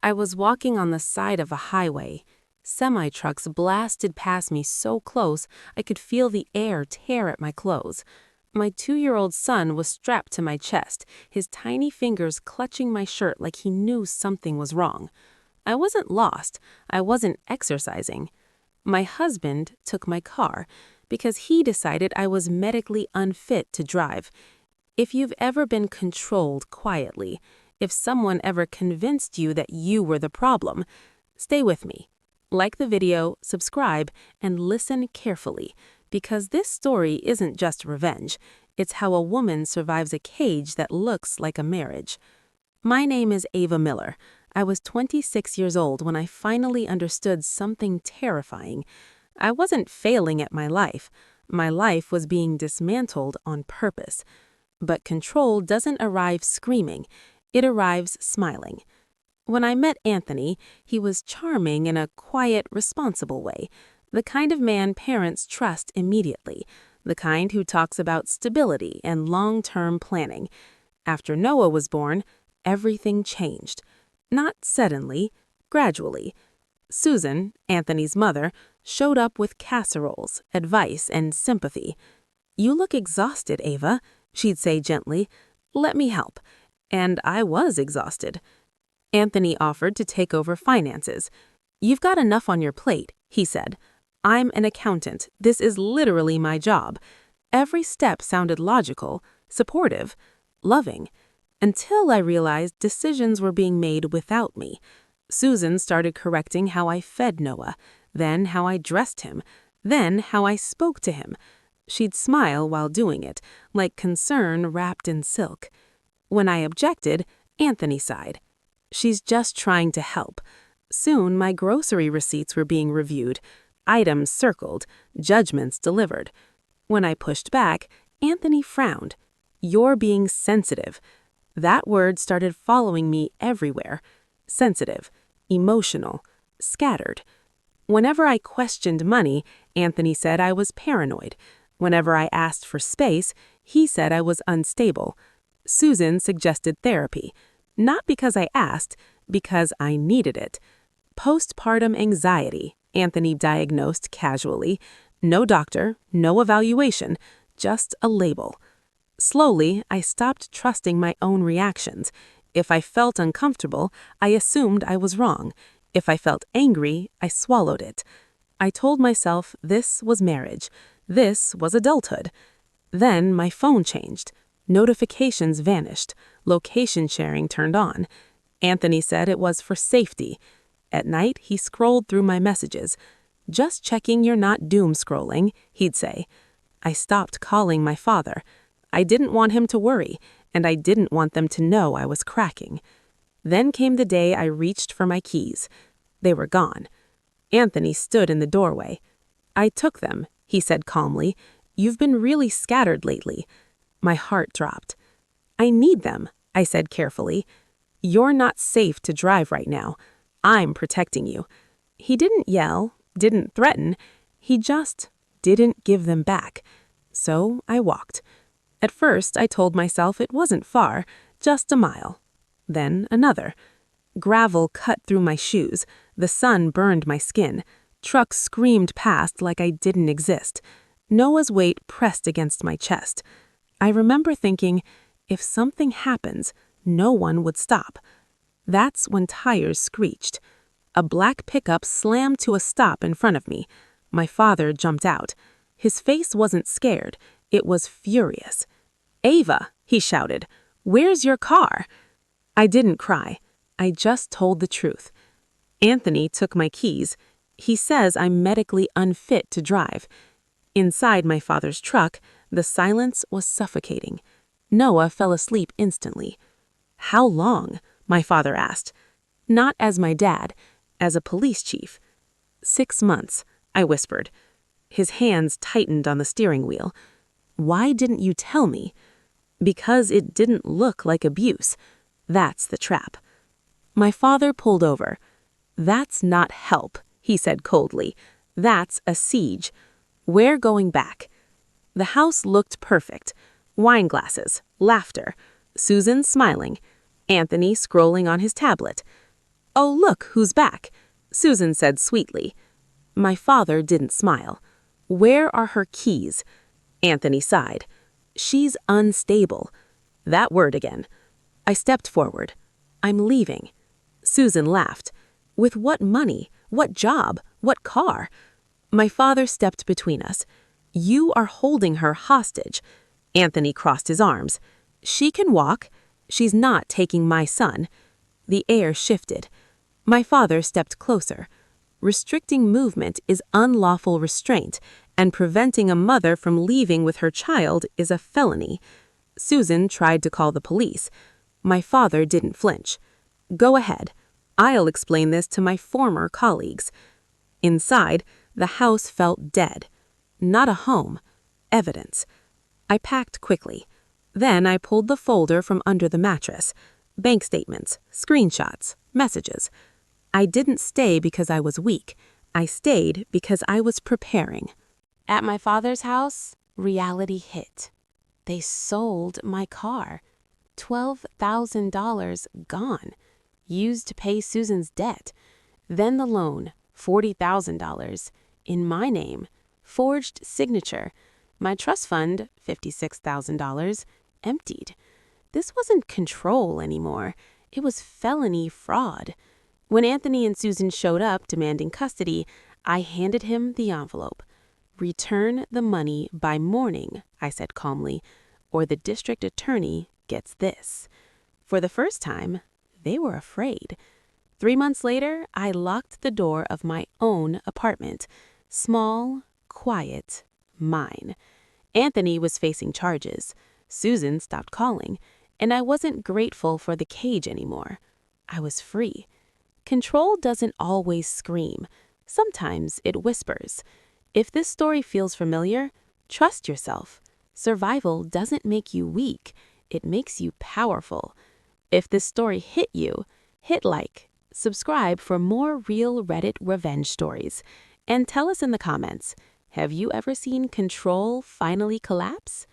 I was walking on the side of a highway. Semi-trucks blasted past me so close I could feel the air tear at my clothes. My 2-year-old son was strapped to my chest, his tiny fingers clutching my shirt like he knew something was wrong. I wasn't lost. I wasn't exercising. My husband took my car because he decided I was medically unfit to drive. If you've ever been controlled quietly, if someone ever convinced you that you were the problem, stay with me. Like the video, subscribe, and listen carefully, because this story isn't just revenge. It's how a woman survives a cage that looks like a marriage. My name is Ava Miller. I was 26 years old when I finally understood something terrifying. I wasn't failing at my life. My life was being dismantled on purpose. But control doesn't arrive screaming. It arrives smiling. When I met Anthony, he was charming in a quiet, responsible way, the kind of man parents trust immediately, the kind who talks about stability and long-term planning. After Noah was born, everything changed. Not suddenly, gradually. Susan, Anthony's mother, showed up with casseroles, advice, and sympathy. "You look exhausted, Ava," she'd say gently. "Let me help." And I was exhausted. Anthony offered to take over finances. "You've got enough on your plate," he said. "I'm an accountant. This is literally my job." Every step sounded logical, supportive, loving, until I realized decisions were being made without me. Susan started correcting how I fed Noah, then how I dressed him, then how I spoke to him. She'd smile while doing it, like concern wrapped in silk. When I objected, Anthony sighed. "She's just trying to help." Soon, my grocery receipts were being reviewed, items circled, judgments delivered. When I pushed back, Anthony frowned. "You're being sensitive." That word started following me everywhere. Sensitive, emotional, scattered. Whenever I questioned money, Anthony said I was paranoid. Whenever I asked for space, he said I was unstable. Susan suggested therapy. Not because I asked, because I needed it. Postpartum anxiety, Anthony diagnosed casually. No doctor, no evaluation, just a label. Slowly, I stopped trusting my own reactions. If I felt uncomfortable, I assumed I was wrong. If I felt angry, I swallowed it. I told myself this was marriage. This was adulthood. Then my phone changed. Notifications vanished. Location sharing turned on. Anthony said it was for safety. At night, he scrolled through my messages. "Just checking you're not doom scrolling," he'd say. I stopped calling my father. I didn't want him to worry, and I didn't want them to know I was cracking. Then came the day I reached for my keys. They were gone. Anthony stood in the doorway. "I took them," he said calmly. "You've been really scattered lately." My heart dropped. "I need them," I said carefully. "You're not safe to drive right now. I'm protecting you." He didn't yell, didn't threaten. He just didn't give them back. So I walked. At first, I told myself it wasn't far, just a mile. Then another. Gravel cut through my shoes. The sun burned my skin. Trucks screamed past like I didn't exist. Noah's weight pressed against my chest. I remember thinking, if something happens, no one would stop. That's when tires screeched. A black pickup slammed to a stop in front of me. My father jumped out. His face wasn't scared. It was furious. "Ava," he shouted, "where's your car?" I didn't cry. I just told the truth. Anthony took my keys. He says I'm medically unfit to drive. Inside my father's truck, the silence was suffocating. Noah fell asleep instantly. "How long?" my father asked. Not as my dad, as a police chief. "6 months," I whispered. His hands tightened on the steering wheel. "Why didn't you tell me?" "Because it didn't look like abuse. That's the trap." My father pulled over. "That's not help," he said coldly. "That's a siege. We're going back." The house looked perfect. Wine glasses, laughter, Susan smiling, Anthony scrolling on his tablet. "Oh, look, who's back," Susan said sweetly. My father didn't smile. "Where are her keys?" Anthony sighed. "She's unstable." That word again. I stepped forward. "I'm leaving." Susan laughed. "With what money? What job? What car?" My father stepped between us. "You are holding her hostage." Anthony crossed his arms. "She can walk. She's not taking my son." The air shifted. My father stepped closer. Restricting movement is unlawful restraint, and preventing a mother from leaving with her child is a felony. Susan tried to call the police. My father didn't flinch. "Go ahead. I'll explain this to my former colleagues." Inside, the house felt dead. Not a home. Evidence. I packed quickly. Then I pulled the folder from under the mattress. Bank statements, screenshots, messages. I didn't stay because I was weak. I stayed because I was preparing. At my father's house, reality hit. They sold my car. $12,000 gone. Used to pay Susan's debt. Then the loan, $40,000. In my name. Forged signature. My trust fund, $56,000. Emptied. This wasn't control anymore. It was felony fraud. When Anthony and Susan showed up demanding custody, I handed him the envelope. "Return the money by morning," I said calmly, "or the district attorney gets this." For the first time, they were afraid. 3 months later, I locked the door of my own apartment. Small, quiet, mine. Anthony was facing charges. Susan stopped calling, and I wasn't grateful for the cage anymore. I was free. Control doesn't always scream. Sometimes it whispers. If this story feels familiar, trust yourself. Survival doesn't make you weak. It makes you powerful. If this story hit you, hit like. Subscribe for more real Reddit revenge stories. And tell us in the comments, have you ever seen control finally collapse?